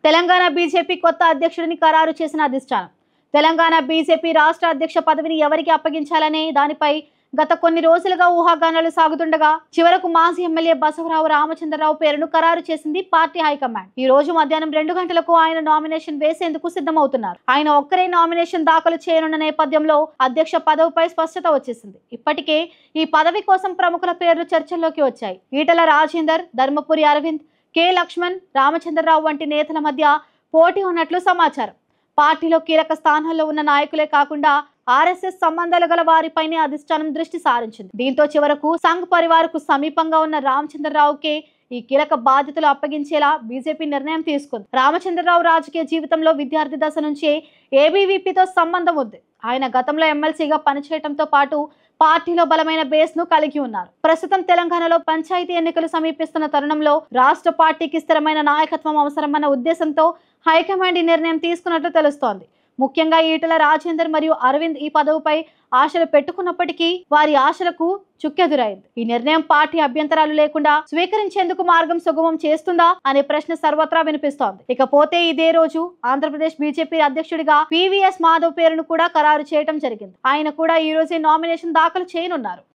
Telangana BJP కొత్త అధ్యక్షుడిని ఖరారు చేసిన అధిష్టానం. తెలంగాణ బీజేపీ రాష్ట్ర అధ్యక్ష పదవిని ఎవరికి అప్పగించాలనే దానిపై గత కొన్ని రోజులుగా ఊహాగానాలు సాగుతుండగా చివరకు మాజీ ఎమ్మెల్యే బసవరావు రామచంద్రరావు పేరును ఖరారు చేసింది పార్టీ హైకమాండ్. ఈ రోజు మధ్యాహ్నం 2 గంటలకు ఆయన నామినేషన్ వేసేందుకు సిద్ధమవుతున్నారు. ఆయన ఒక్కరే నామినేషన్ దాఖలు చేయనున్న నేపథ్యంలో అధ్యక్ష పదవిపై స్పష్టత వచ్చేసింది. ఇప్పటికే ఈ పదవి కోసం ప్రముఖుల పేర్లు చర్చల్లోకి వచ్చాయి. ఈటల రాజేందర్, ధర్మపురి అరవింద్, కె లక్ష్మణ్, రామచంద్రరావు వంటి నేతల మధ్య పోటీ ఉన్నట్లు సమాచారం. పార్టీలో కీలక స్థానాల్లో ఉన్న నాయకులే కాకుండా ఆర్ఎస్ఎస్ సంబంధాలు గల వారిపైనే అధిష్టానం దృష్టి సారించింది. దీంతో చివరకు సంఘ్ పరివార్ కు సమీపంగా ఉన్న రామచంద్రరావుకే ఈ కీలక బాధ్యతలు అప్పగించేలా బీజేపీ నిర్ణయం తీసుకుంది. రామచంద్రరావు రాజకీయ జీవితంలో విద్యార్థి దశ నుంచే ఏబీవీపీతో సంబంధం ఉంది. ఆయన గతంలో ఎమ్మెల్సీగా పనిచేయడంతో పాటు పార్టీలో బలమైన బేస్ ను కలిగి ఉన్నారు. ప్రస్తుతం తెలంగాణలో పంచాయతీ ఎన్నికలు సమీపిస్తున్న తరుణంలో రాష్ట్ర పార్టీకి స్థిరమైన నాయకత్వం అవసరమన్న ఉద్దేశంతో హైకమాండ్ ఈ నిర్ణయం తీసుకున్నట్లు తెలుస్తోంది. ముఖ్యంగా ఈటల రాజేందర్ మరియు అరవింద్ ఈ పదవిపై ఆశలు పెట్టుకున్నప్పటికీ వారి ఆశలకు చుక్కెదురైంది. ఈ నిర్ణయం పార్టీ అభ్యంతరాలు లేకుండా స్వీకరించేందుకు మార్గం సుగమం చేస్తుందా అనే ప్రశ్న సర్వత్రా వినిపిస్తోంది. ఇకపోతే ఇదే రోజు ఆంధ్రప్రదేశ్ బీజేపీ అధ్యక్షుడిగా పివిఎస్ మాధవ్ పేరును కూడా ఖరారు చేయడం జరిగింది. ఆయన కూడా ఈ రోజే నామినేషన్ దాఖలు చేయనున్నారు.